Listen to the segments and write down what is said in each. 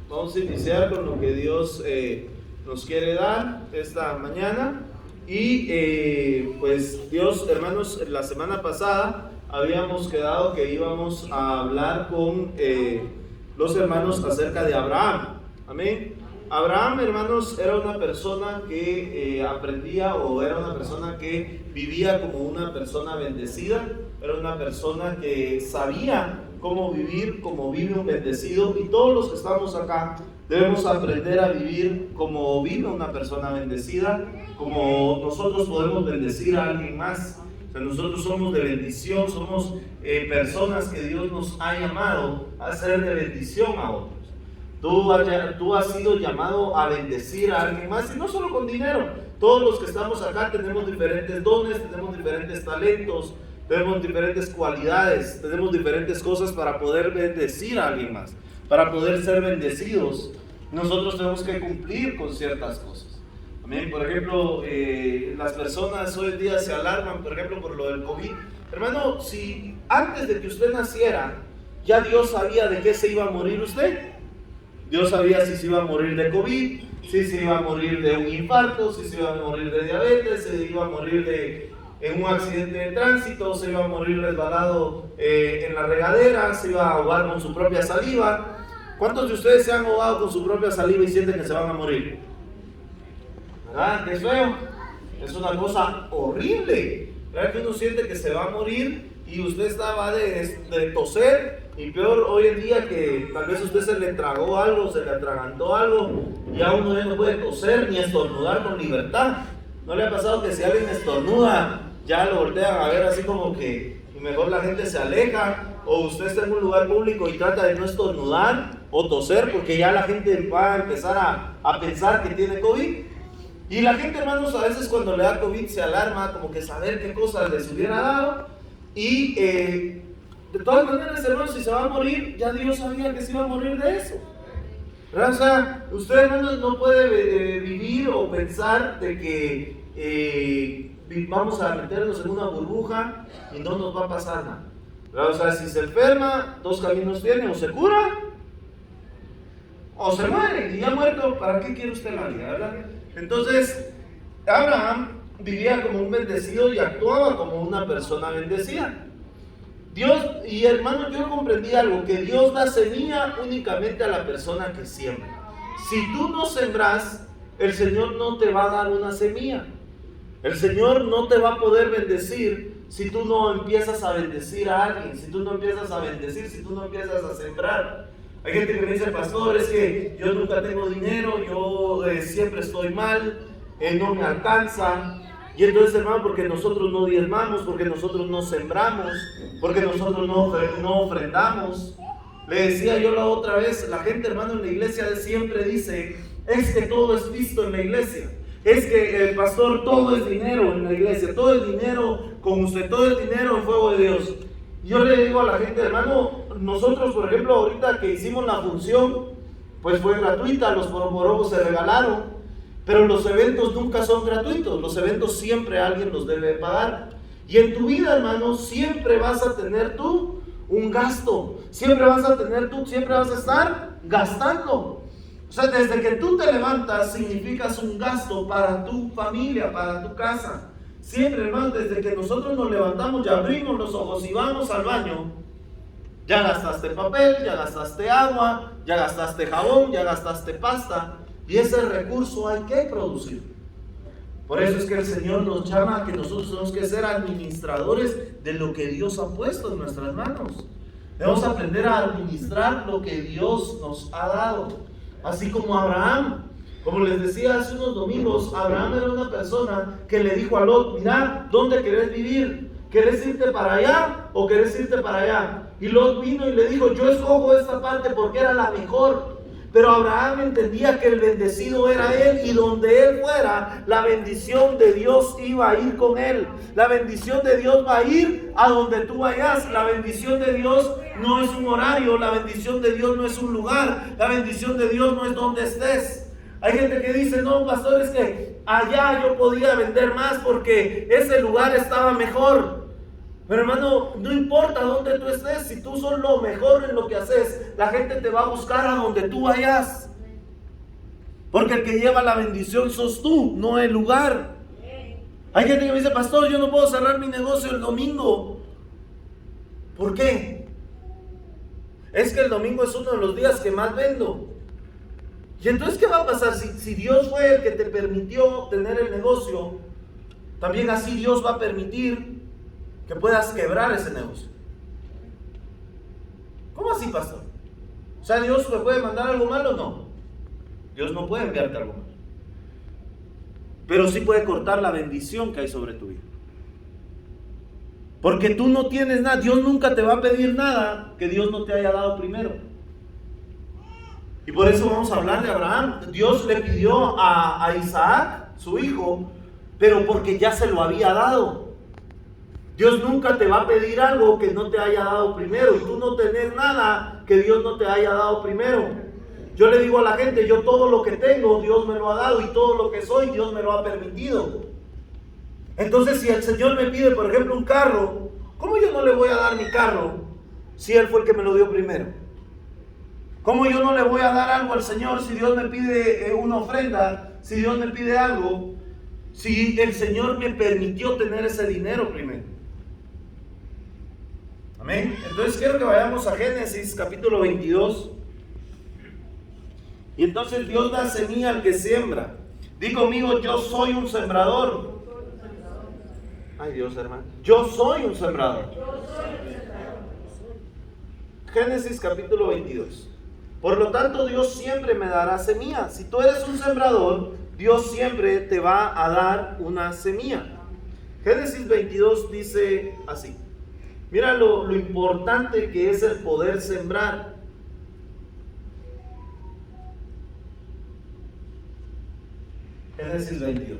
Vamos a iniciar con lo que Dios nos quiere dar esta mañana. Y pues Dios, hermanos, la semana pasada habíamos quedado que íbamos a hablar con los hermanos acerca de Abraham. Amén. Abraham, hermanos, era una persona que aprendía, o era una persona que vivía como una persona bendecida. Era una persona que sabía cómo vivir, como vive un bendecido, y todos los que estamos acá debemos aprender a vivir como vive una persona bendecida, como nosotros podemos bendecir a alguien más. O sea, nosotros somos de bendición, somos personas que Dios nos ha llamado a ser de bendición a otros. Tú has sido llamado a bendecir a alguien más, y no solo con dinero. Todos los que estamos acá tenemos diferentes dones, tenemos diferentes talentos, tenemos diferentes cualidades, tenemos diferentes cosas para poder bendecir a alguien más. Para poder ser bendecidos, nosotros tenemos que cumplir con ciertas cosas. Amén. Por ejemplo, las personas hoy en día se alarman, por ejemplo, por lo del COVID. Hermano, si antes de que usted naciera, ya Dios sabía de qué se iba a morir usted. Dios sabía si se iba a morir de COVID, si se iba a morir de un infarto, si se iba a morir de diabetes, si iba a morir en un accidente de tránsito, se iba a morir resbalado en la regadera, se iba a ahogar con su propia saliva. ¿Cuántos de ustedes se han ahogado con su propia saliva y sienten que se van a morir? ¿Verdad? ¿Qué es feo? Es una cosa horrible. ¿Verdad que uno siente que se va a morir y usted estaba de toser? Y peor hoy en día, que tal vez usted se le tragó algo, se le atragantó algo, y a uno ya no puede toser ni estornudar con libertad. ¿No le ha pasado que si alguien estornuda, ya lo voltean a ver así como que mejor la gente se aleja? O usted está en un lugar público y trata de no estornudar o toser porque ya la gente va a empezar a pensar que tiene COVID. Y la gente, hermanos, a veces cuando le da COVID se alarma, como que saber qué cosas les hubiera dado. Y de todas maneras, hermanos, si se va a morir, ya Dios sabía que se iba a morir de eso. ¿Verdad? O sea, usted, hermanos, no puede vivir o pensar de que vamos a meternos en una burbuja y no nos va a pasar nada. ¿Verdad? O sea, si se enferma, dos caminos tiene: o se cura o se muere. Y ya muerto, ¿para qué quiere usted la vida? ¿Verdad? Entonces, Abraham vivía como un bendecido y actuaba como una persona bendecida. Dios, y hermano, yo comprendí algo, que Dios da semilla únicamente a la persona que siembra. Si tú no sembras, el Señor no te va a dar una semilla. El Señor no te va a poder bendecir si tú no empiezas a bendecir a alguien, si tú no empiezas a bendecir, si tú no empiezas a sembrar. Hay gente que me dice: pastor, es que yo nunca tengo dinero, yo siempre estoy mal, no me alcanza. Y entonces, hermano, porque nosotros no diezmamos, porque nosotros no sembramos, porque nosotros no ofrendamos. Le decía yo la otra vez, la gente, hermano, en la iglesia siempre dice: es que todo es visto en la iglesia, es que el pastor, todo es dinero en la iglesia, todo es dinero con usted, todo es dinero en fuego de Dios. Yo le digo a la gente: hermano, nosotros, por ejemplo, ahorita que hicimos la función, pues fue gratuita, los borobos se regalaron. Pero los eventos nunca son gratuitos, los eventos siempre alguien los debe pagar. Y en tu vida, hermano, siempre vas a tener tú un gasto, siempre vas a estar gastando. O sea, desde que tú te levantas significas un gasto para tu familia, para tu casa. Siempre, hermano, desde que nosotros nos levantamos y abrimos los ojos y vamos al baño, ya gastaste papel, ya gastaste agua, ya gastaste jabón, ya gastaste pasta. Y ese recurso hay que producir. Por eso es que el Señor nos llama a que nosotros tenemos que ser administradores de lo que Dios ha puesto en nuestras manos. Debemos aprender a administrar lo que Dios nos ha dado. Así como Abraham. Como les decía hace unos domingos, Abraham era una persona que le dijo a Lot: mira, ¿dónde querés vivir? ¿Querés irte para allá o querés irte para allá? Y Lot vino y le dijo: yo escojo esta parte porque era la mejor. Pero Abraham entendía que el bendecido era él, y donde él fuera, la bendición de Dios iba a ir con él. La bendición de Dios va a ir a donde tú vayas. La bendición de Dios no es un horario, la bendición de Dios no es un lugar, la bendición de Dios no es donde estés. Hay gente que dice: no, pastor, es que allá yo podía vender más porque ese lugar estaba mejor. Pero hermano, no importa dónde tú estés, si tú sos lo mejor en lo que haces, la gente te va a buscar a donde tú vayas. Porque el que lleva la bendición sos tú, no el lugar. Hay gente que me dice, pastor, yo no puedo cerrar mi negocio el domingo. ¿Por qué? Es que el domingo es uno de los días que más vendo. Y entonces, ¿qué va a pasar? Si Dios fue el que te permitió tener el negocio, también así Dios va a permitir que puedas quebrar ese negocio. ¿Cómo así, pastor? O sea, ¿Dios te puede mandar algo malo? No. Dios no puede enviarte algo malo. Pero sí puede cortar la bendición que hay sobre tu vida. Porque tú no tienes nada. Dios nunca te va a pedir nada que Dios no te haya dado primero. Y por eso vamos a hablar de Abraham. Dios le pidió a Isaac, su hijo, pero porque ya se lo había dado. Dios nunca te va a pedir algo que no te haya dado primero. Y tú no tenés nada que Dios no te haya dado primero. Yo le digo a la gente, yo todo lo que tengo, Dios me lo ha dado, y todo lo que soy, Dios me lo ha permitido. Entonces, si el Señor me pide, por ejemplo, un carro, ¿cómo yo no le voy a dar mi carro si Él fue el que me lo dio primero? ¿Cómo yo no le voy a dar algo al Señor si Dios me pide una ofrenda, si Dios me pide algo, si el Señor me permitió tener ese dinero primero? Amén. Entonces quiero que vayamos a Génesis capítulo 22. Y entonces Dios da semilla al que siembra. Di conmigo, yo soy un sembrador. Ay Dios, hermano. Yo soy un sembrador. Génesis capítulo 22. Por lo tanto, Dios siempre me dará semilla. Si tú eres un sembrador, Dios siempre te va a dar una semilla. Génesis 22 dice así. Mira lo importante que es el poder sembrar. Génesis 22.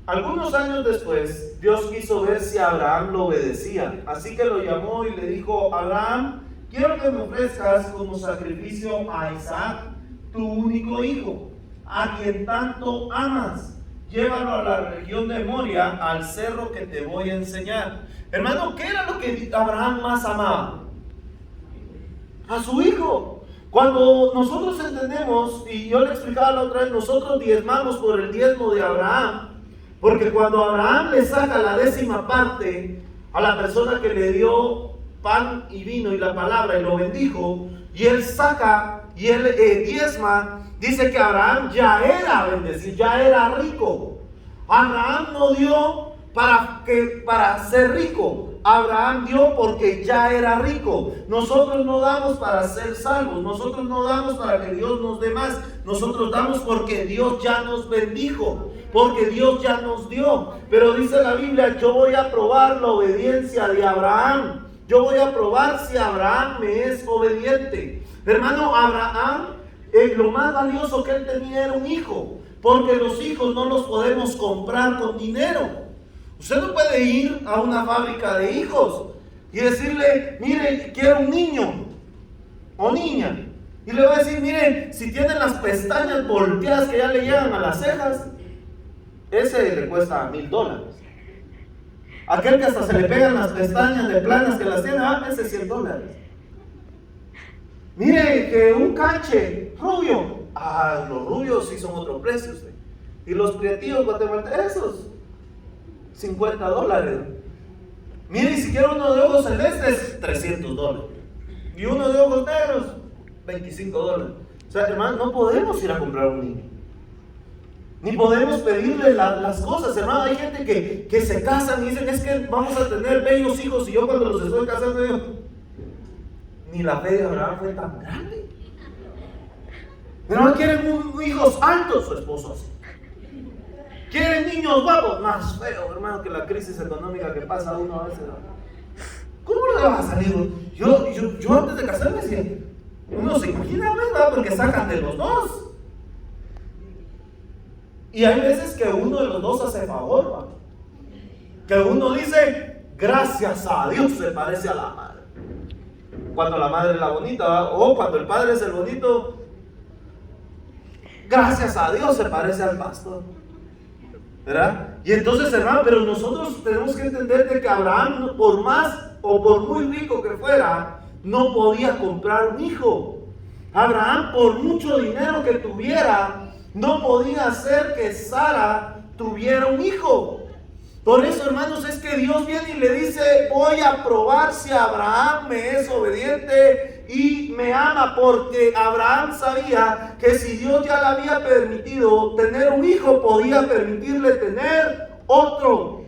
Algunos años después, Dios quiso ver si Abraham lo obedecía. Así que lo llamó y le dijo, Abraham, quiero que me ofrezcas como sacrificio a Isaac, tu único hijo, a quien tanto amas. Llévalo a la región de Moria, al cerro que te voy a enseñar. Hermano, ¿qué era lo que Abraham más amaba? A su hijo. Cuando nosotros entendemos, y yo le explicaba la otra vez, nosotros diezmamos por el diezmo de Abraham, porque cuando Abraham le saca la 10ª parte a la persona que le dio pan y vino y la palabra y lo bendijo, y él saca y él diezma, dice que Abraham ya era bendecido, ya era rico. Abraham no dio para ser rico. Abraham dio porque ya era rico. Nosotros no damos para ser salvos. Nosotros no damos para que Dios nos dé más. Nosotros damos porque Dios ya nos bendijo, porque Dios ya nos dio. Pero dice la Biblia, yo voy a probar la obediencia de Abraham. Yo voy a probar si Abraham me es obediente. Hermano, Abraham, lo más valioso que él tenía era un hijo, porque los hijos no los podemos comprar con dinero. Usted no puede ir a una fábrica de hijos y decirle, mire, quiero un niño o niña. Y le va a decir, miren, si tienen las pestañas volteadas que ya le llegan a las cejas, ese le cuesta $1,000. Aquel que hasta se le pegan las pestañas de planas que las tiene, ese $100. Mire, que un canche rubio, los rubios sí son otro precio. Y los prietillos guatemaltecos, esos $50. Mire, y si quiero uno de ojos celestes, $300. Y uno de ojos negros, $25. O sea, hermano, no podemos ir a comprar un niño. Ni podemos pedirle las cosas, hermano. Hay gente que se casan y dicen, es que vamos a tener bellos hijos. Y yo cuando los estoy casando digo, ni la fe de Abraham fue tan grande. Pero no quieren hijos altos, su esposo así. Quieren niños guapos, más feo, hermano, que la crisis económica que pasa uno a veces. ¿Cómo le va a salir? Yo antes de casarme decía, uno se imagina, ¿verdad? Porque sacan de los dos. Y hay veces que uno de los dos hace favor, ¿va? Que uno dice, gracias a Dios se parece a la madre. Cuando la madre es la bonita, ¿va? O cuando el padre es el bonito, gracias a Dios se parece al pastor. ¿verdad? Y entonces, hermano, pero nosotros tenemos que entender de que Abraham, por más o por muy rico que fuera, no podía comprar un hijo. Abraham, por mucho dinero que tuviera, no podía hacer que Sara tuviera un hijo. Por eso, hermanos, es que Dios viene y le dice: voy a probar si Abraham me es obediente y me ama, porque Abraham sabía que si Dios ya le había permitido tener un hijo, podía permitirle tener otro.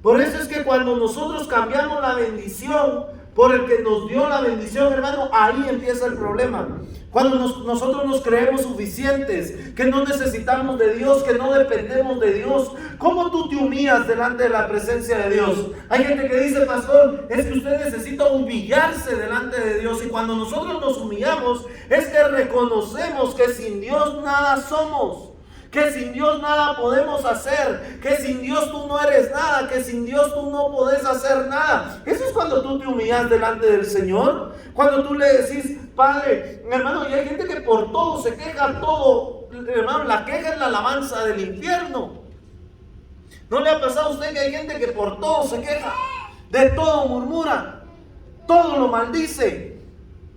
Por eso es que cuando nosotros cambiamos la bendición por el que nos dio la bendición, hermano, ahí empieza el problema. Cuando nosotros nos creemos suficientes, que no necesitamos de Dios, que no dependemos de Dios, ¿cómo tú te humillas delante de la presencia de Dios? Hay gente que dice: pastor, es que usted necesita humillarse delante de Dios. Y cuando nosotros nos humillamos, es que reconocemos que sin Dios nada somos, que sin Dios nada podemos hacer, que sin Dios tú no eres nada, que sin Dios tú no podés hacer nada. Eso es cuando tú te humillas delante del Señor, cuando tú le decís: Padre, hermano, y hay gente que por todo se queja, todo, hermano, la queja es la alabanza del infierno. ¿No le ha pasado a usted que hay gente que por todo se queja, de todo murmura, todo lo maldice?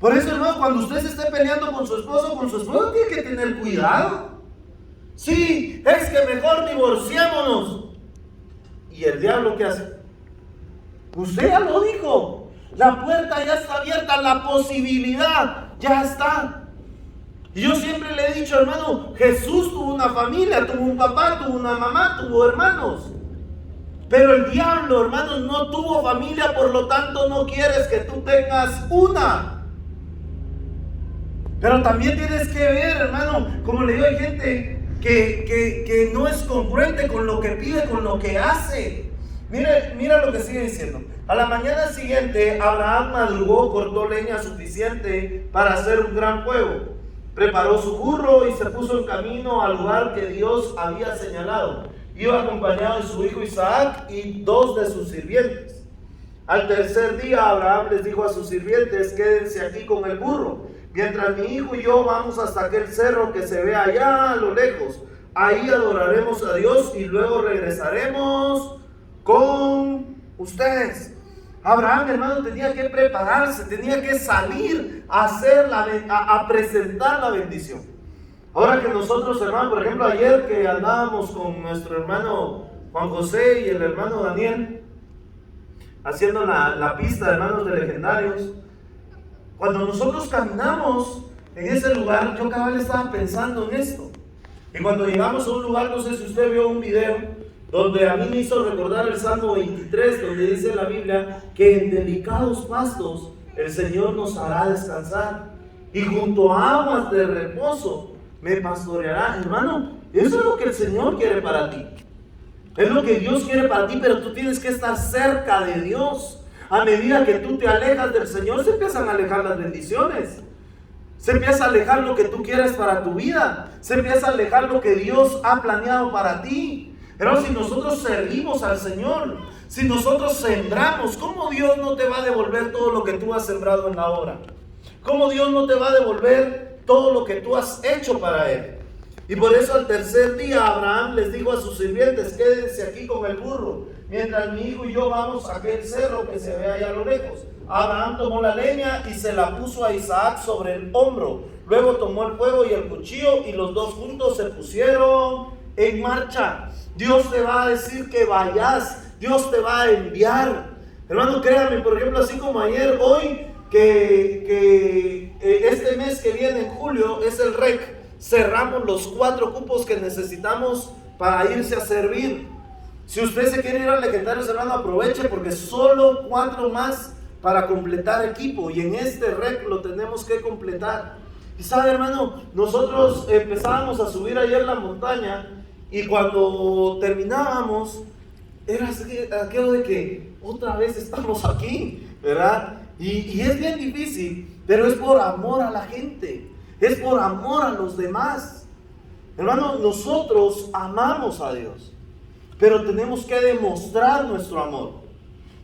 Por eso, hermano, cuando usted se esté peleando con su esposo, tiene que tener cuidado. Sí, es que mejor divorciémonos. ¿Y el diablo qué hace? Usted ya lo dijo, la puerta ya está abierta, la posibilidad ya está. Y yo siempre le he dicho, hermano, Jesús tuvo una familia, tuvo un papá, tuvo una mamá, tuvo hermanos. Pero el diablo, hermanos, no tuvo familia, por lo tanto no quieres que tú tengas una. Pero también tienes que ver, hermano, como le digo, hay gente que no es congruente con lo que pide, con lo que hace. Mira lo que sigue diciendo. A la mañana siguiente, Abraham madrugó, cortó leña suficiente para hacer un gran fuego. Preparó su burro y se puso en camino al lugar que Dios había señalado. Iba acompañado de su hijo Isaac y 2 de sus sirvientes. Al tercer día, Abraham les dijo a sus sirvientes: quédense aquí con el burro, mientras mi hijo y yo vamos hasta aquel cerro que se ve allá a lo lejos. Ahí adoraremos a Dios y luego regresaremos con ustedes. Abraham, hermano, tenía que prepararse, tenía que salir a hacer a presentar la bendición. Ahora que nosotros, hermano, por ejemplo, ayer que andábamos con nuestro hermano Juan José y el hermano Daniel haciendo la pista de hermanos de legendarios, cuando nosotros caminamos en ese lugar, yo cabal estaba pensando en esto. Y cuando llegamos a un lugar, no sé si usted vio un video, donde a mí me hizo recordar el Salmo 23, donde dice la Biblia que en delicados pastos el Señor nos hará descansar, y junto a aguas de reposo me pastoreará. Hermano, eso es lo que el Señor quiere para ti. Es lo que Dios quiere para ti, pero tú tienes que estar cerca de Dios. A medida que tú te alejas del Señor, se empiezan a alejar las bendiciones. Se empieza a alejar lo que tú quieres para tu vida. Se empieza a alejar lo que Dios ha planeado para ti. Pero si nosotros servimos al Señor, si nosotros sembramos, ¿cómo Dios no te va a devolver todo lo que tú has sembrado en la obra? ¿Cómo Dios no te va a devolver todo lo que tú has hecho para Él? Y por eso al tercer día Abraham les dijo a sus sirvientes: quédense aquí con el burro, mientras mi hijo y yo vamos a aquel cerro que se ve allá a lo lejos. Abraham tomó la leña y se la puso a Isaac sobre el hombro. Luego tomó el fuego y el cuchillo, y los dos juntos se pusieron en marcha. Dios te va a decir que vayas, Dios te va a enviar. Hermano, créame, por ejemplo, así como ayer, hoy, que este mes que viene en julio es el REC, cerramos los 4 cupos que necesitamos para irse a servir. Si usted se quiere ir a Legendarios, hermano, aproveche, porque solo 4 más para completar equipo, y en este REC lo tenemos que completar. Y sabe, hermano, nosotros empezábamos a subir ayer la montaña, y cuando terminábamos era aquello de que otra vez estamos aquí, ¿verdad? Y es bien difícil, pero es por amor a la gente, es por amor a los demás. Hermano, nosotros amamos a Dios, pero tenemos que demostrar nuestro amor.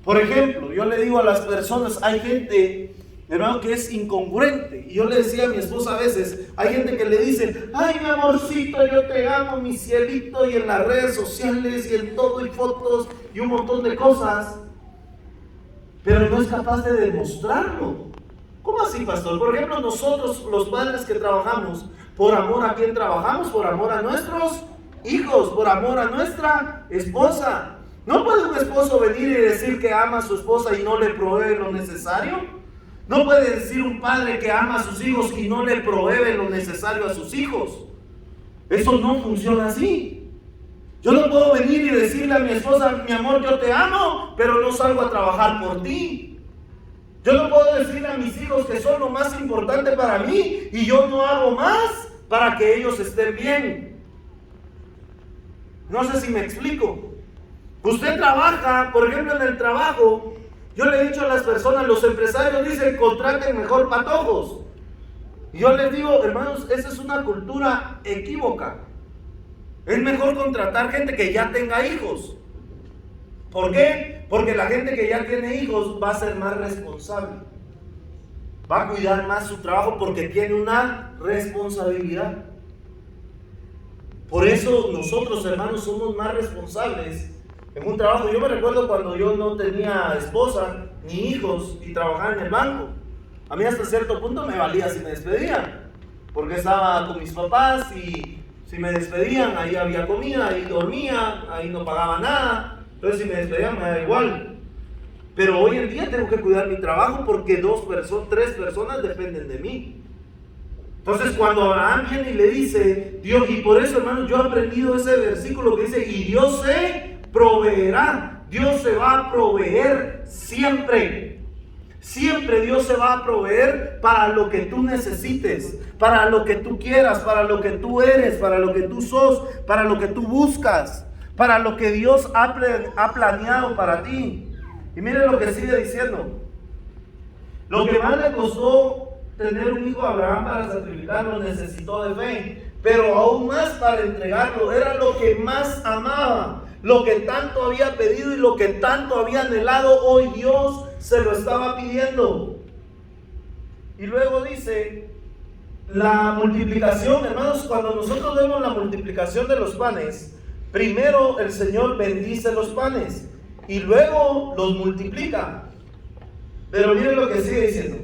Por ejemplo, yo le digo a las personas, hay gente hermano, que es incongruente. Y yo le decía a mi esposa a veces, hay gente que le dice, ay mi amorcito, yo te amo, mi cielito, y en las redes sociales y en todo, y fotos y un montón de cosas, pero no es capaz de demostrarlo. ¿Cómo así, pastor? Por ejemplo, nosotros los padres que trabajamos, ¿por amor a quién trabajamos? Por amor a nuestros hijos, por amor a nuestra esposa. ¿No puede un esposo venir y decir que ama a su esposa y no le provee lo necesario? ¿No puede decir un padre que ama a sus hijos y no le provee lo necesario a sus hijos? Eso no funciona así. Yo no puedo venir y decirle a mi esposa, mi amor, yo te amo, pero no salgo a trabajar por ti. Yo no puedo decirle a mis hijos que son lo más importante para mí y yo no hago más para que ellos estén bien. No sé si me explico. Usted trabaja, por ejemplo, en el trabajo. Yo le he dicho a las personas, los empresarios dicen, contraten mejor patojos. Y yo les digo, hermanos, esa es una cultura equívoca. Es mejor contratar gente que ya tenga hijos. ¿Por qué? Porque la gente que ya tiene hijos va a ser más responsable. Va a cuidar más su trabajo porque tiene una responsabilidad. Por eso nosotros, hermanos, somos más responsables en un trabajo. Yo me recuerdo cuando yo no tenía esposa ni hijos y trabajaba en el banco. A mí hasta cierto punto me valía si me despedían, porque estaba con mis papás y si me despedían, ahí había comida, ahí dormía, ahí no pagaba nada. Entonces si me despedían me da igual. Pero hoy en día tengo que cuidar mi trabajo porque tres personas dependen de mí. Entonces cuando Abraham viene y le dice, Dios, y por eso, hermanos, yo he aprendido ese versículo que dice, y Dios se proveerá. Dios se va a proveer siempre. Siempre Dios se va a proveer para lo que tú necesites, para lo que tú quieras, para lo que tú eres, para lo que tú sos, para lo que tú buscas, para lo que Dios ha planeado para ti. Y miren lo que sigue diciendo. Lo que más le costó tener un hijo a Abraham para sacrificarlo, necesitó de fe, pero aún más para entregarlo. Era lo que más amaba, lo que tanto había pedido y lo que tanto había anhelado. Hoy Dios se lo estaba pidiendo. Y luego dice la multiplicación, hermanos. Cuando nosotros vemos la multiplicación de los panes, primero el Señor bendice los panes y luego los multiplica. Pero miren lo que sigue diciendo.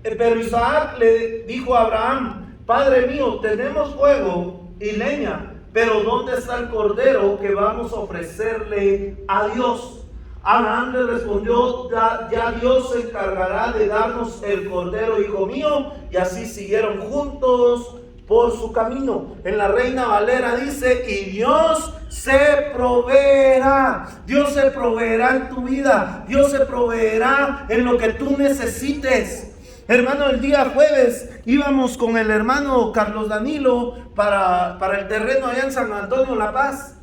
Pero Isaac le dijo a Abraham, Padre mío, tenemos fuego y leña, pero ¿dónde está el cordero que vamos a ofrecerle a Dios? Abraham le respondió, ya Dios se encargará de darnos el cordero, hijo mío. Y así siguieron juntos por su camino. En la Reina Valera dice, y Dios se proveerá. Dios se proveerá en tu vida. Dios se proveerá en lo que tú necesites. Hermano, el día jueves íbamos con el hermano Carlos Danilo para el terreno allá en San Antonio, La Paz.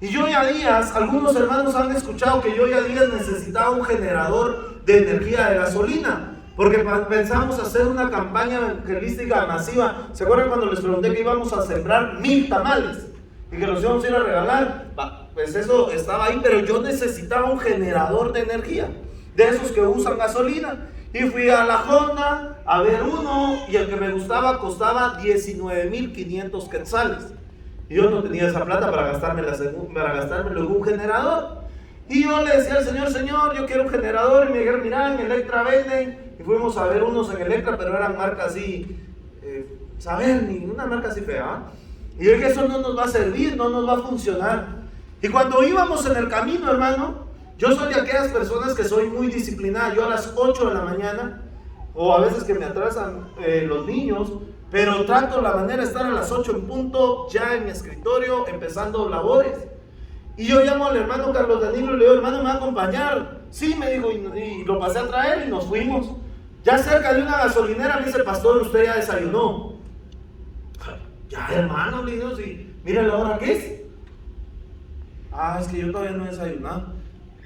Y yo ya días, algunos hermanos han escuchado que yo ya días necesitaba un generador de energía de gasolina, porque pensamos hacer una campaña evangelística masiva. ¿Se acuerdan cuando les pregunté que íbamos a sembrar 1000 tamales y que los íbamos a ir a regalar? Pues eso estaba ahí, pero yo necesitaba un generador de energía, de esos que usan gasolina. Y fui a la Honda a ver uno, y el que me gustaba costaba 19,500 quetzales. Y yo no tenía esa plata para gastármelo en un generador. Y yo le decía al Señor, yo quiero un generador. Y me dijeron, mira, en Electra venden. Y fuimos a ver unos en Electra, pero eran marcas así, ni una marca así fea. Y yo dije, eso no nos va a servir, no nos va a funcionar. Y cuando íbamos en el camino, hermano, yo soy de aquellas personas que soy muy disciplinada. Yo a las 8 de la mañana, o a veces que me atrasan los niños, pero trato la manera de estar a las 8 en punto, ya en mi escritorio, empezando labores. Y yo llamo al hermano Carlos Danilo y le digo, hermano, ¿me va a acompañar? Sí, me dijo, y lo pasé a traer y nos fuimos. Ya cerca de una gasolinera me dice, pastor, ¿usted ya desayunó? Ya, hermano, le digo, sí, mira la hora que es. Es que yo todavía no he desayunado.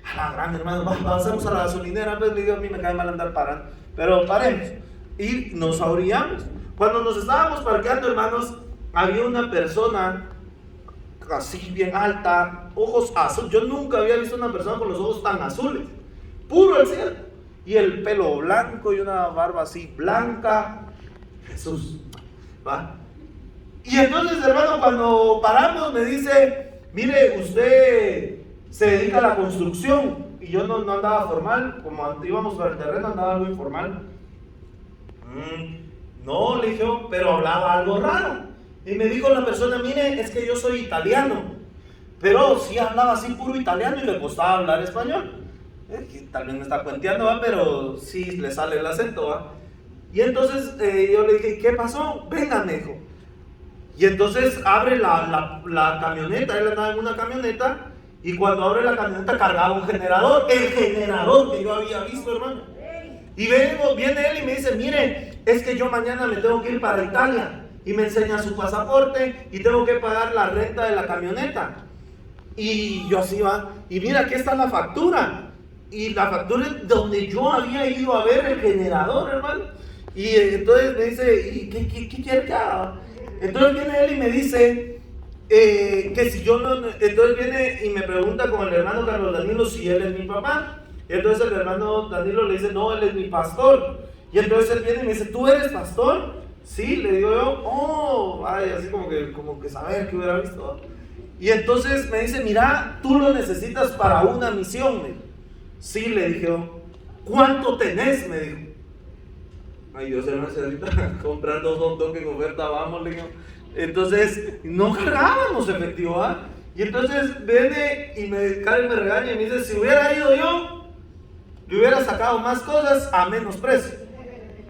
A la gran, hermano, pasamos a la gasolinera. Pues le digo, a mí me cae mal andar parando, pero paremos. Y nos ahorillamos. Cuando nos estábamos parqueando, hermanos, había una persona así bien alta, ojos azules. Yo nunca había visto una persona con los ojos tan azules, puro el cielo. y el pelo blanco y una barba así blanca. Jesús, ¿va? Y entonces, hermano, cuando paramos me dice, mire, usted se dedica a la construcción. Y yo no andaba formal, como íbamos por el terreno, andaba algo informal. No, le dije, pero hablaba algo raro. Y me dijo la persona, mire, es que yo soy italiano. Pero sí hablaba así puro italiano y le costaba hablar español. Tal vez me está cuenteando, ¿va? Pero sí le sale el acento, ¿va? Y entonces yo le dije, ¿qué pasó? Venga, me dijo. Y entonces abre la camioneta, él andaba en una camioneta, y cuando abre la camioneta cargaba un generador, el generador que yo había visto, hermano. Y viene él y me dice, mire, es que yo mañana me tengo que ir para Italia. Y me enseña su pasaporte y tengo que pagar la renta de la camioneta. Y yo así va, y mira, aquí está la factura. Y la factura es donde yo había ido a ver el generador, hermano. Y entonces me dice, ¿y qué quiere que haga? Entonces viene él y me dice que si yo no... Entonces viene y me pregunta con el hermano Carlos Danilo si él es mi papá. Y entonces el hermano Danilo le dice, no, él es mi pastor. Y entonces él viene y me dice, ¿tú eres pastor? Sí, le digo yo, oh, ay, así como que saber que hubiera visto. Y entonces me dice, mira, tú lo necesitas para una misión. Me dijo. Sí, le dije yo, ¿cuánto tenés? Me dijo. Ay, Dios, hermano, ahorita comprar 2 hot dogs en oferta, vamos, le digo. Entonces, no cargábamos efectivo, ¿ah? Y entonces viene y Karen me regaña y me dice, si hubiera ido yo, le hubiera sacado más cosas a menos precio,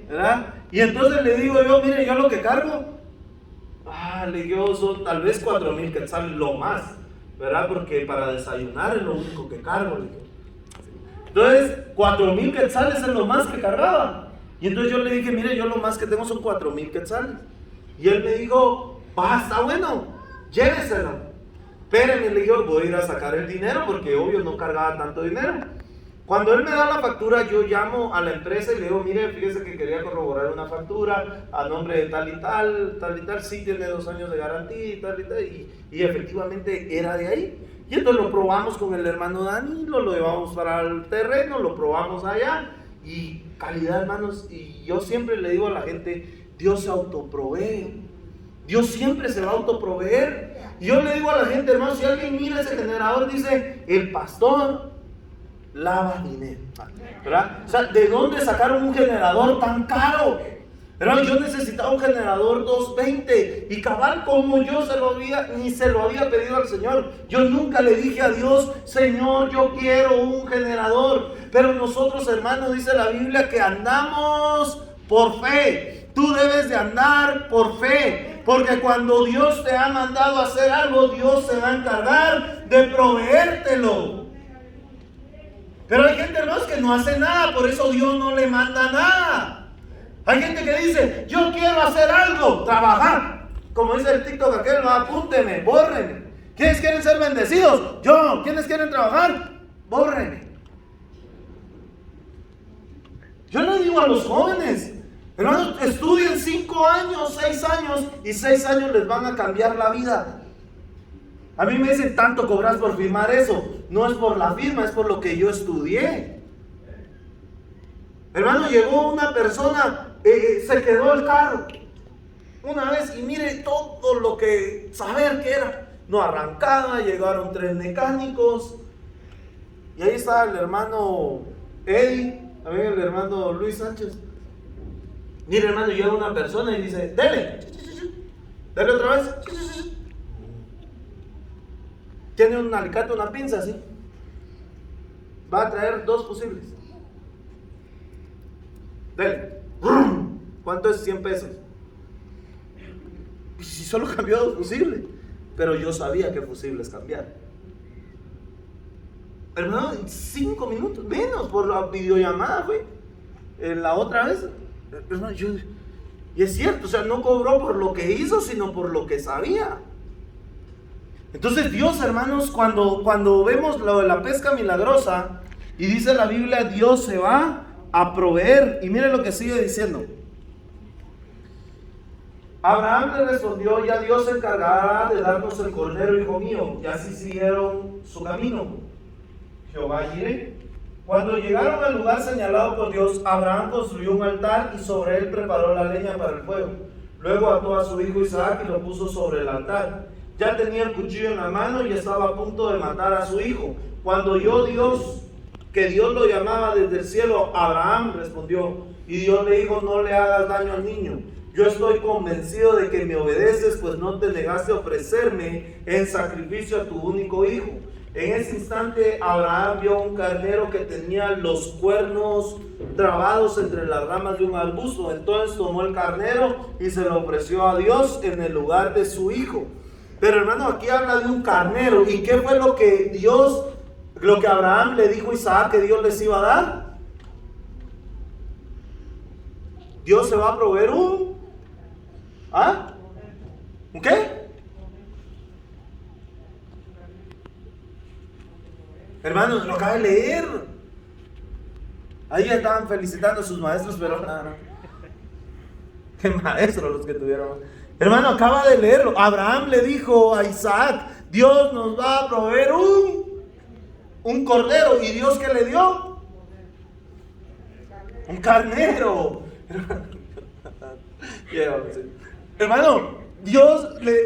¿verdad? Y entonces le digo yo, mire, yo lo que cargo, le digo, son tal vez 4,000 quetzales, lo más, ¿verdad? Porque para desayunar es lo único que cargo, le digo. Entonces, 4,000 quetzales es lo más que cargaba. Y entonces yo le dije, mire, yo lo más que tengo son 4,000 quetzales. Y él me dijo, está bueno, lléveselo. Espéreme, le digo, voy a ir a sacar el dinero porque obvio no cargaba tanto dinero. Cuando él me da la factura, yo llamo a la empresa y le digo, mire, fíjese que quería corroborar una factura a nombre de tal y tal, sí tiene 2 años de garantía y tal, y efectivamente era de ahí. Y entonces lo probamos con el hermano Danilo, lo llevamos para el terreno, lo probamos allá, y calidad, hermanos, y yo siempre le digo a la gente, Dios se autoprovee, Dios siempre se va a autoproveer. Y yo le digo a la gente, hermanos, si alguien mira ese generador, dice, el pastor lava dinero, ¿verdad? O sea, ¿de dónde sacaron un generador tan caro? Hermano, yo necesitaba un generador 220 y cabal como yo ni se lo había pedido al Señor. Yo nunca le dije a Dios, Señor, yo quiero un generador. Pero nosotros, hermanos, dice la Biblia que andamos por fe. Tú debes de andar por fe, porque cuando Dios te ha mandado a hacer algo, Dios se va a encargar de proveértelo. Pero hay gente, hermanos, que no hace nada, por eso Dios no le manda nada. Hay gente que dice, yo quiero hacer algo, trabajar. Como dice el TikTok aquel, no, apúnteme, bórrenme. ¿Quiénes quieren ser bendecidos? Yo. ¿Quiénes quieren trabajar? Bórrenme. Yo le digo a los jóvenes, hermanos, estudien 5 años, 6 años, y 6 años les van a cambiar la vida. A mí me dicen, tanto cobras por firmar eso. No es por la firma, es por lo que yo estudié. Hermano, llegó una persona, se quedó el carro una vez y mire todo lo que saber que era. No arrancaba, llegaron 3 mecánicos y ahí estaba el hermano Eddie, también el hermano Luis Sánchez. Mire, hermano, llega una persona y dice, dele otra vez. Tiene un alicate, una pinza así. Va a traer 2 fusibles. Dele. ¿Cuánto es 100 pesos? Y si solo cambió 2 fusibles. Pero yo sabía qué fusibles cambiar. Hermano, 5 minutos, menos por la videollamada, güey. La otra vez, hermano, y es cierto, o sea, no cobró por lo que hizo, sino por lo que sabía. Entonces Dios, hermanos, cuando vemos lo de la pesca milagrosa, y dice la Biblia, Dios se va a proveer. Y miren lo que sigue diciendo. Abraham le respondió, ya Dios se encargará de darnos el cordero, hijo mío. Y así siguieron su camino. Jehová Jireh Cuando llegaron al lugar señalado por Dios, Abraham construyó un altar y sobre él preparó la leña para el fuego. Luego ató a su hijo Isaac y lo puso sobre el altar. Ya tenía el cuchillo en la mano y estaba a punto de matar a su hijo. Cuando oyó Dios que Dios lo llamaba desde el cielo, Abraham respondió, y Dios le dijo: no le hagas daño al niño. Yo estoy convencido de que me obedeces, pues no te negaste a ofrecerme en sacrificio a tu único hijo. En ese instante Abraham vio un carnero que tenía los cuernos trabados entre las ramas de un arbusto. Entonces tomó el carnero y se lo ofreció a Dios en el lugar de su hijo. Pero hermano, aquí habla de un carnero. ¿Y qué fue lo que Abraham le dijo a Isaac que Dios les iba a dar? Dios se va a proveer un ¿qué? Hermanos, lo acaba de leer. Ahí estaban felicitando a sus maestros, pero no. Qué maestros los que tuvieron. Hermano, acaba de leerlo. Abraham le dijo a Isaac: Dios nos va a proveer un cordero. ¿Y Dios qué le dio? Un carnero. Hermano,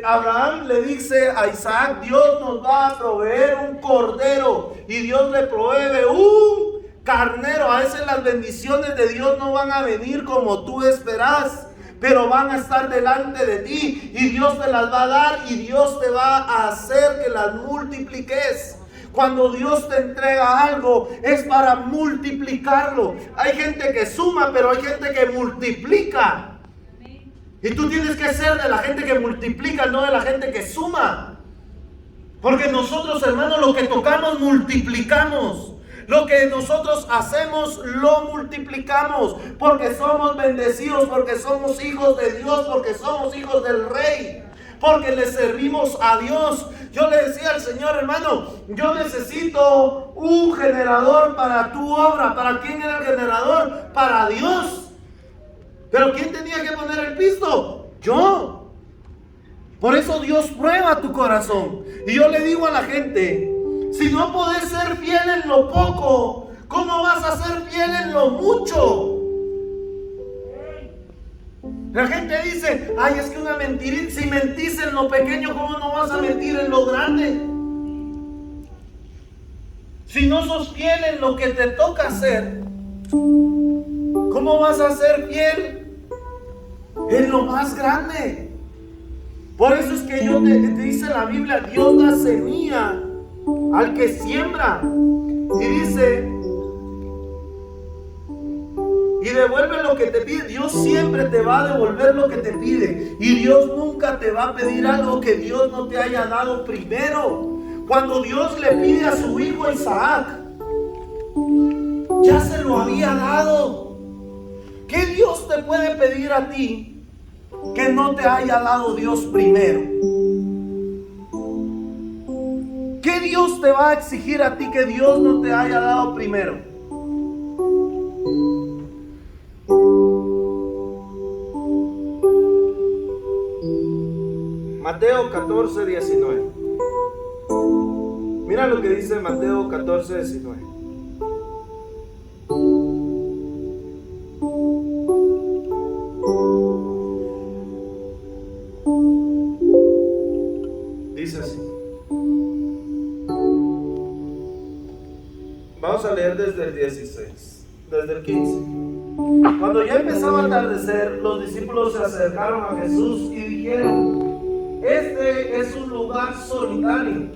Abraham le dice a Isaac: Dios nos va a proveer un cordero, y Dios le provee un carnero. A veces las bendiciones de Dios no van a venir como tú esperas, pero van a estar delante de ti, y Dios te las va a dar, y Dios te va a hacer que las multipliques. Cuando Dios te entrega algo, es para multiplicarlo. Hay gente que suma, pero hay gente que multiplica. Y tú tienes que ser de la gente que multiplica, no de la gente que suma. Porque nosotros, hermanos, lo que tocamos multiplicamos. Lo que nosotros hacemos lo multiplicamos. Porque somos bendecidos, porque somos hijos de Dios, porque somos hijos del Rey, porque le servimos a Dios. Yo le decía al Señor: hermano, yo necesito un generador para tu obra. ¿Para quién era el generador? Para Dios. ¿Pero quién tenía que poner el pisto? Yo. Por eso Dios prueba tu corazón. Y yo le digo a la gente: si no podés ser fiel en lo poco, ¿cómo vas a ser fiel en lo mucho? La gente dice: ay, es que una mentirita, si mentís en lo pequeño, ¿cómo no vas a mentir en lo grande? Si no sos fiel en lo que te toca hacer, ¿cómo vas a ser fiel en lo más grande? Por eso es que te dice la Biblia: Dios da semilla al que siembra. Y dice: y devuelve lo que te pide. Dios siempre te va a devolver lo que te pide. Y Dios nunca te va a pedir algo que Dios no te haya dado primero. Cuando Dios le pide a su hijo Isaac, ya se lo había dado. ¿Qué Dios te puede pedir a ti que no te haya dado Dios primero? ¿Qué Dios te va a exigir a ti que Dios no te haya dado primero? Mateo 14, 19. Mira lo que dice Mateo 14, 19. Dice así. Vamos a leer desde el 16, desde el 15. Cuando ya empezaba a atardecer, los discípulos se acercaron a Jesús y dijeron: este es un lugar solitario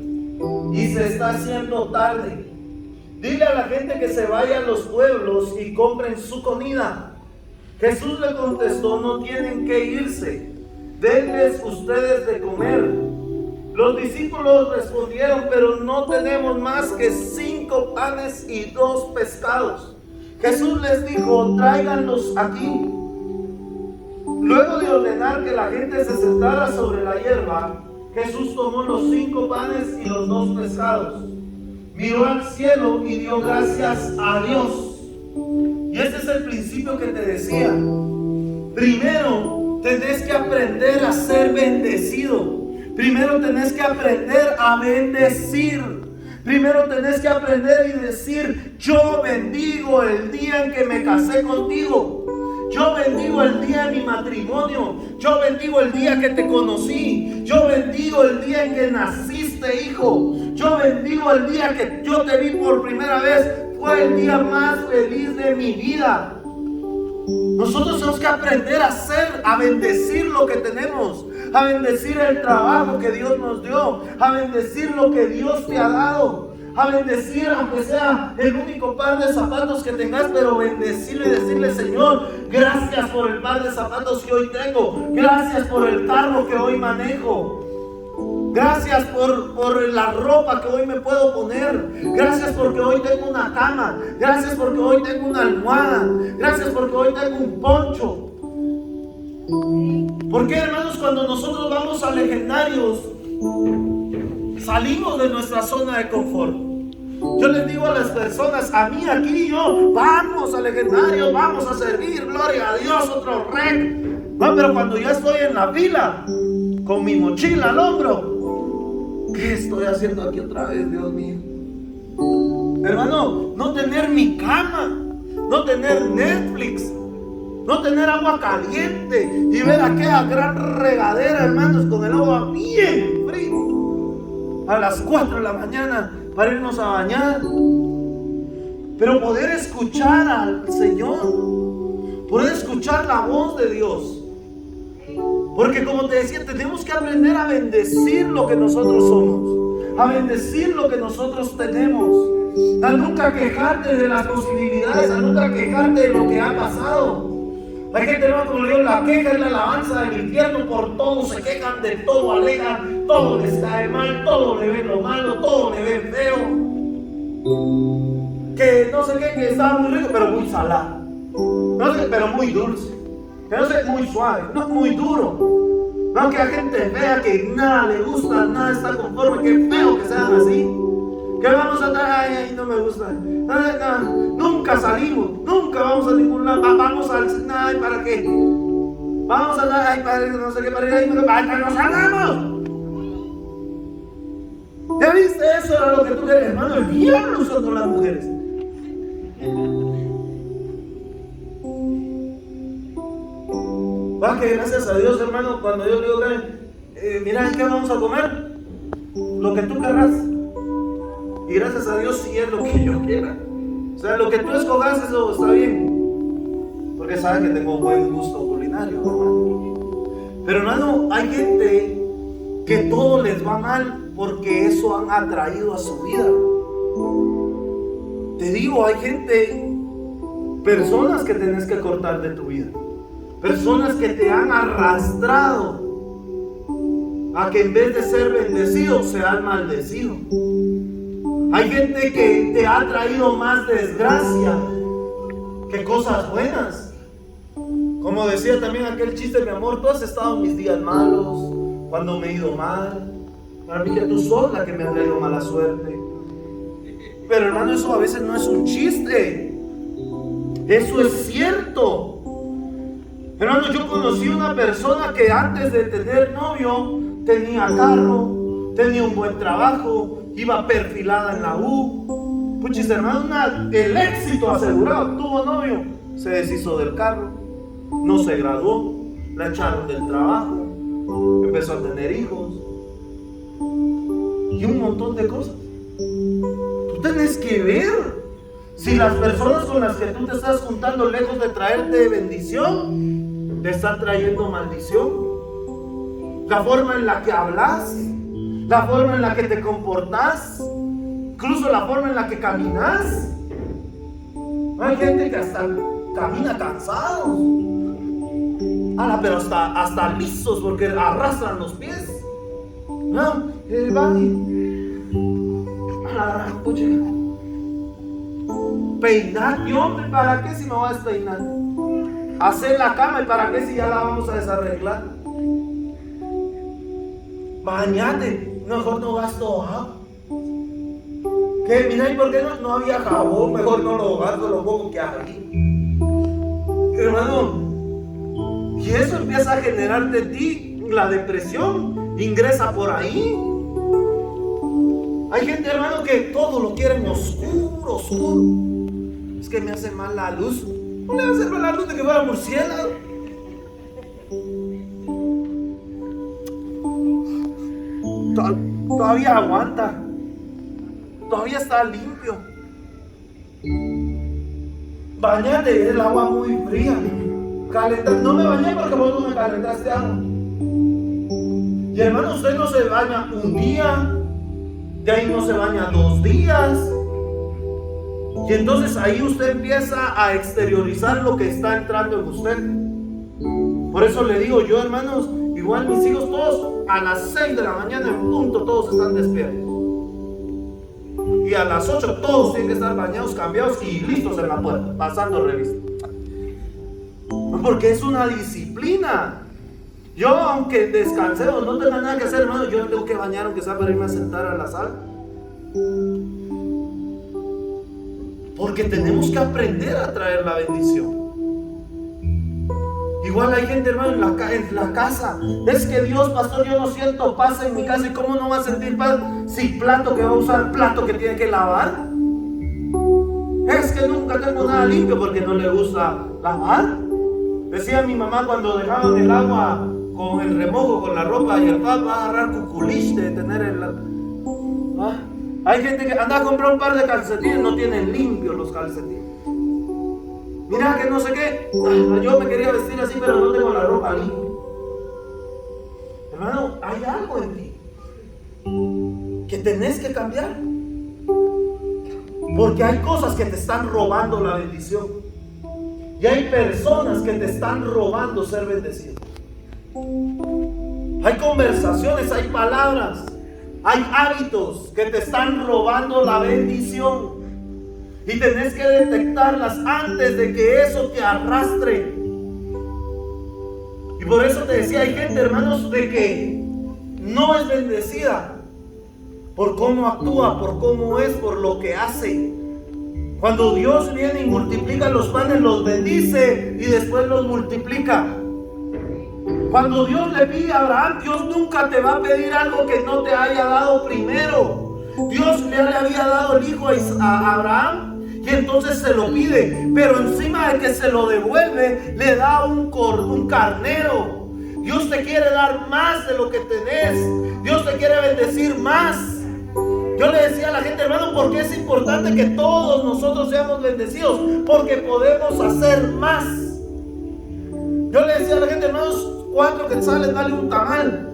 y se está haciendo tarde. Dile a la gente que se vaya a los pueblos y compren su comida. Jesús le contestó: no tienen que irse, denles ustedes de comer. Los discípulos respondieron: pero no tenemos más que 5 panes y 2 pescados. Jesús les dijo: tráiganlos aquí. Luego de ordenar que la gente se sentara sobre la hierba, Jesús tomó los 5 panes y los 2 pescados, miró al cielo y dio gracias a Dios. Y este es el principio que te decía. Primero tenés que aprender a ser bendecido. Primero tenés que aprender a bendecir. Primero tenés que aprender y decir: yo bendigo el día en que me casé contigo. Yo bendigo el día de mi matrimonio. Yo bendigo el día que te conocí. Yo bendigo el día en que naciste, hijo. Yo bendigo el día que yo te vi por primera vez. Fue el día más feliz de mi vida. Nosotros tenemos que aprender a bendecir lo que tenemos, a bendecir el trabajo que Dios nos dio, a bendecir lo que Dios te ha dado, a bendecir aunque sea el único par de zapatos que tengas, pero bendecirlo y decirle: Señor, gracias por el par de zapatos que hoy tengo, gracias por el carro que hoy manejo, gracias por la ropa que hoy me puedo poner, gracias porque hoy tengo una cama, gracias porque hoy tengo una almohada, gracias porque hoy tengo un poncho. Porque, hermanos, cuando nosotros vamos a Legendarios, salimos de nuestra zona de confort. Yo les digo a las personas, a mí aquí yo, vamos a Legendarios, vamos a servir, gloria a Dios, otro rec. No, pero cuando ya estoy en la fila, con mi mochila al hombro, ¿qué estoy haciendo aquí otra vez, Dios mío? Hermano, no tener mi cama, no tener Netflix, no tener agua caliente y ver aquella gran regadera, hermanos, con el agua bien frío a las 4 de la mañana para irnos a bañar. Pero poder escuchar al Señor, poder escuchar la voz de Dios. Porque, como te decía, tenemos que aprender a bendecir lo que nosotros somos, a bendecir lo que nosotros tenemos, a nunca quejarte de las posibilidades, a nunca quejarte de lo que ha pasado. Hay gente, hermano, como le digo, la queja es la alabanza del infierno. Por todo se quejan, de todo alegan, todo les cae mal, todo le ven lo malo, todo le ven feo. Que no sé qué, que está muy rico, pero muy salado. No sé, pero muy dulce. Que no sé, muy suave, no muy duro. No, que la gente vea que nada le gusta, nada está conforme, que feo que sean así. Que vamos a estar, ay, no me gusta. Nunca salimos, nunca vamos a ningún lado. Vamos al cine, ay, ¿para qué? Vamos a dar, ay, para no sé qué, para ir ahí, pero ¡ay, nos hagamos! ¿Ya viste? Eso era lo que tú querías, hermano. El diablo son las mujeres. Va, que gracias a Dios, hermano, cuando yo le digo, mira, ¿qué vamos a comer? Lo que tú querrás. Y gracias a Dios sí es lo que yo quiera. O sea, lo que tú escogas, eso está bien. Porque saben que tengo buen gusto culinario, hermano. Pero, hermano, hay gente que todo les va mal porque eso han atraído a su vida. Te digo, hay gente, personas que tenés que cortar de tu vida. Personas que te han arrastrado a que en vez de ser bendecido, sean maldecidos. Hay gente que te ha traído más desgracia que cosas buenas. Como decía también aquel chiste, mi amor, tú has estado en mis días malos, cuando me he ido mal. Para mí que tú sos la que me ha traído mala suerte. Pero, hermano, eso a veces no es un chiste. Eso es cierto. Hermano, yo conocí una persona que antes de tener novio tenía carro, tenía un buen trabajo, iba perfilada en la U. Puchis, hermano, el éxito asegurado. Tuvo novio, se deshizo del carro, no se graduó, la echaron del trabajo, empezó a tener hijos y un montón de cosas. Tú tenés que ver si las personas con las que tú te estás juntando, lejos de traerte bendición, te están trayendo maldición. La forma en la que hablas, la forma en la que te comportas, incluso la forma en la que caminas. Hay gente que hasta camina cansados, pero hasta lisos porque arrastran los pies. No, peinar, yo, hombre, ¿para qué si me voy a despeinar? Hacer la cama, ¿y para qué si ya la vamos a desarreglar? Bañate, mejor no gasto agua. ¿Qué? Mira, ¿y por qué no había jabón? Mejor no lo gasto, lo poco que hay. Hermano, y eso empieza a generar de ti la depresión, ingresa por ahí. Hay gente, hermano, que todo lo quieren oscuro, oscuro. Es que me hace mal la luz. No le va a hacer mal la luz de que fuera murciélago. Todavía aguanta. Todavía está limpio. Bañate, el agua muy fría. No me bañé porque vos no me calentaste agua. Y hermano, usted no se baña un día, de ahí no se baña 2 días. Y entonces ahí usted empieza a exteriorizar lo que está entrando en usted. Por eso le digo yo, hermanos, igual mis hijos todos a las 6 de la mañana en punto, todos están despiertos. Y a las 8 todos tienen que estar bañados, cambiados y listos en la puerta, pasando revista. Porque es una disciplina. Yo, aunque descansé o no tenga nada que hacer, hermano, yo tengo que bañar aunque sea para irme a sentar a la sala. Porque tenemos que aprender a traer la bendición. Igual hay gente, hermano, en la casa. Es que Dios, pastor, yo no siento paz en mi casa. ¿Y cómo no va a sentir paz si plato que va a usar, plato que tiene que lavar? Es que nunca tengo nada limpio porque no le gusta lavar. Decía mi mamá cuando dejaban el agua con el remojo, con la ropa, y el papá va a agarrar cuculish de tener el... Hay gente que anda a comprar un par de calcetines, no tienen limpios los calcetines. Mira que no sé qué, yo me quería vestir así, pero no tengo la ropa limpia. Hermano, hay algo en ti que tenés que cambiar. Porque hay cosas que te están robando la bendición. Y hay personas que te están robando ser bendecido. Hay conversaciones, hay palabras, hay hábitos que te están robando la bendición. Y tenés que detectarlas antes de que eso te arrastre. Y por eso te decía, hay gente, hermanos, de que no es bendecida por cómo actúa, por cómo es, por lo que hace. Cuando Dios viene y multiplica los panes, los bendice y después los multiplica. Cuando Dios le pide a Abraham, Dios nunca te va a pedir algo que no te haya dado primero. Dios le había dado el hijo a Abraham y entonces se lo pide, pero encima de que se lo devuelve, le da un carnero. Dios te quiere dar más de lo que tenés. Dios te quiere bendecir más. Yo le decía a la gente, hermano, ¿por qué es importante que todos nosotros seamos bendecidos? Porque podemos hacer más. Yo le decía a la gente, hermanos, 4 quetzales vale un tamal.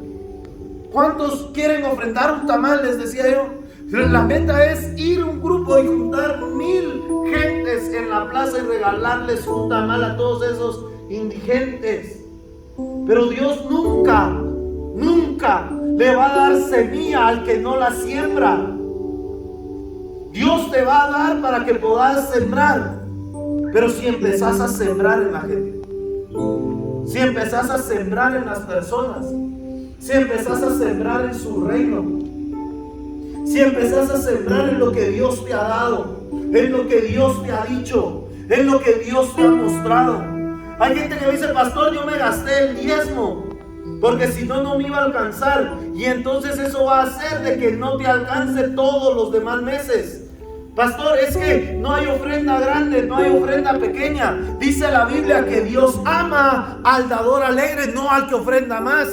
¿Cuántos quieren ofrendar un tamal? Les decía yo. La meta es ir un grupo y juntar 1000 gentes en la plaza y regalarles un tamal a todos esos indigentes. Pero Dios nunca le va a dar semilla al que no la siembra. Dios te va a dar para que puedas sembrar. Pero si empezás a sembrar en la gente, si empezás a sembrar en las personas, si empezás a sembrar en su reino, si empezás a sembrar en lo que Dios te ha dado, en lo que Dios te ha dicho, en lo que Dios te ha mostrado. Hay gente que dice, pastor, yo me gasté el diezmo porque si no, no me iba a alcanzar. Y entonces eso va a hacer de que no te alcance todos los demás meses. Pastor, es que no hay ofrenda grande, no hay ofrenda pequeña. Dice la Biblia que Dios ama al dador alegre, no al que ofrenda más.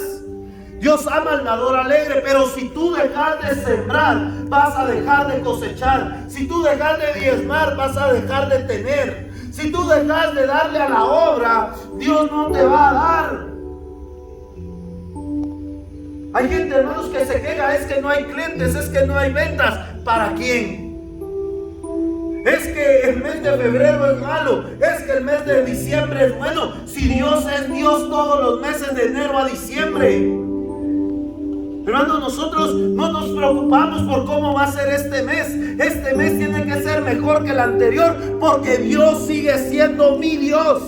Dios ama al dador alegre, pero si tú dejas de sembrar, vas a dejar de cosechar. Si tú dejas de diezmar, vas a dejar de tener. Si tú dejas de darle a la obra, Dios no te va a dar. Hay gente, hermanos, que se queja, es que no hay clientes, es que no hay ventas. ¿Para quién? Es que el mes de febrero es malo, es que el mes de diciembre es bueno. Si Dios es Dios todos los meses de enero a diciembre. Hermanos, nosotros no nos preocupamos por cómo va a ser este mes. Este mes tiene que ser mejor que el anterior, porque Dios sigue siendo mi Dios,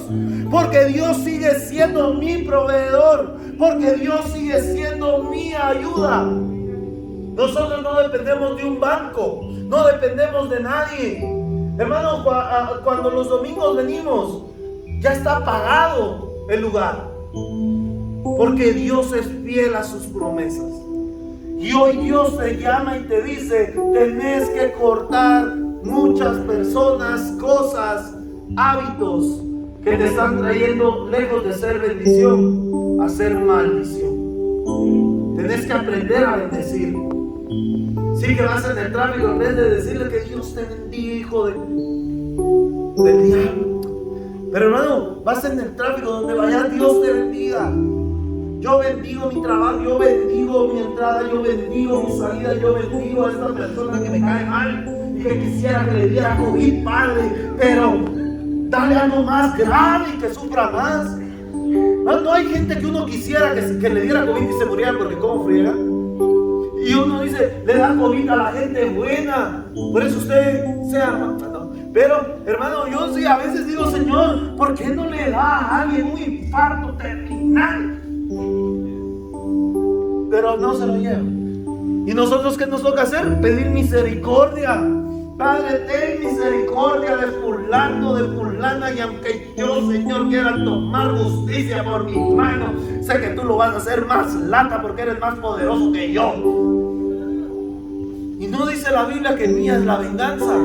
porque Dios sigue siendo mi proveedor, porque Dios sigue siendo mi ayuda. Nosotros no dependemos de un banco, no dependemos de nadie. Hermanos, cuando los domingos venimos, ya está pagado el lugar, porque Dios es fiel a sus promesas. Y hoy Dios te llama y te dice: tenés que cortar muchas personas, cosas, hábitos que te están trayendo, lejos de ser bendición, a ser maldición. Tenés que aprender a bendecir. Sí, que vas en el tráfico, en vez de decirle que Dios te bendiga, hijo del diablo. Pero hermano, vas en el tráfico, donde vayas, Dios te bendiga. Yo bendigo mi trabajo, yo bendigo mi entrada, yo bendigo mi salida, yo bendigo a esta persona que me cae mal y que quisiera que le diera COVID, Padre, pero dale algo más grave y que sufra más. No hay gente que uno quisiera que le diera COVID y se muriera, porque ¿cómo friega? Y uno dice, le da COVID a la gente buena. Por eso usted sea... No. Pero, hermano, yo sí a veces digo: Señor, ¿por qué no le da a alguien un infarto terminal? Pero no se lo lleva. ¿Y nosotros qué nos toca hacer? Pedir misericordia. Padre, ten misericordia de fulano, de fulana, y aunque yo, Señor, quiera tomar justicia por mis manos, sé que tú lo vas a hacer más lata, porque eres más poderoso que yo. Y no dice la Biblia que mía es la venganza.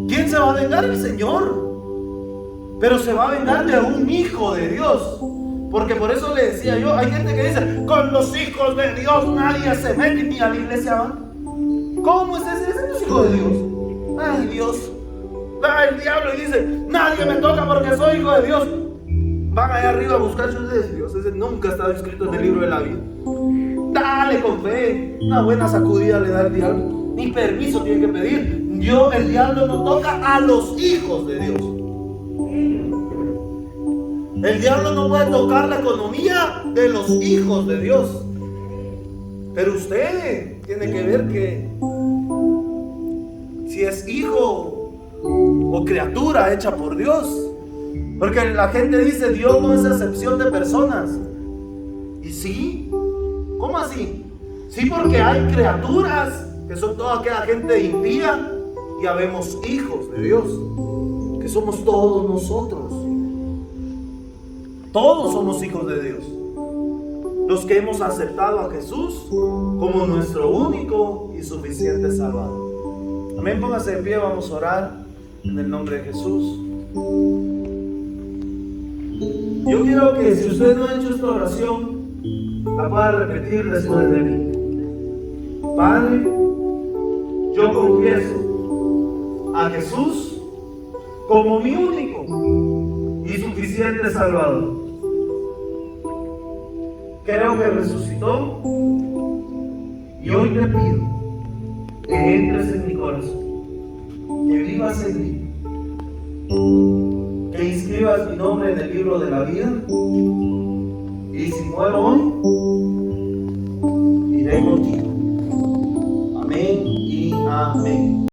¿Quién se va a vengar? El Señor. Pero se va a vengar de un hijo de Dios. Porque por eso le decía yo, hay gente que dice: con los hijos de Dios nadie se mete, ni a la iglesia van. ¿Cómo es ese? Ese no es hijo de Dios. Ay, Dios. Va el diablo y dice: nadie me toca porque soy hijo de Dios. Van allá arriba a buscar sus Dios. Ese nunca está escrito en el libro de la vida. Dale con fe. Una buena sacudida le da el diablo. Ni permiso tiene que pedir. El diablo no toca a los hijos de Dios. El diablo no puede tocar la economía de los hijos de Dios. Pero usted tiene que ver que si es hijo o criatura hecha por Dios. Porque la gente dice: Dios no es excepción de personas. ¿Y sí? ¿Cómo así? Sí, porque hay criaturas que son toda aquella gente impía, y habemos hijos de Dios, que somos todos nosotros. Todos somos hijos de Dios, los que hemos aceptado a Jesús como nuestro único y suficiente Salvador. Amén. Póngase de pie, vamos a orar en el nombre de Jesús. Yo quiero que, si usted no ha hecho esta oración, la pueda repetir después de mí. Padre, yo confieso a Jesús como mi único y suficiente Salvador. Creo que resucitó, y hoy te pido que entres en mi corazón, que vivas en mí, que inscribas mi nombre en el libro de la vida, y si muero hoy, iré contigo. Amén y amén.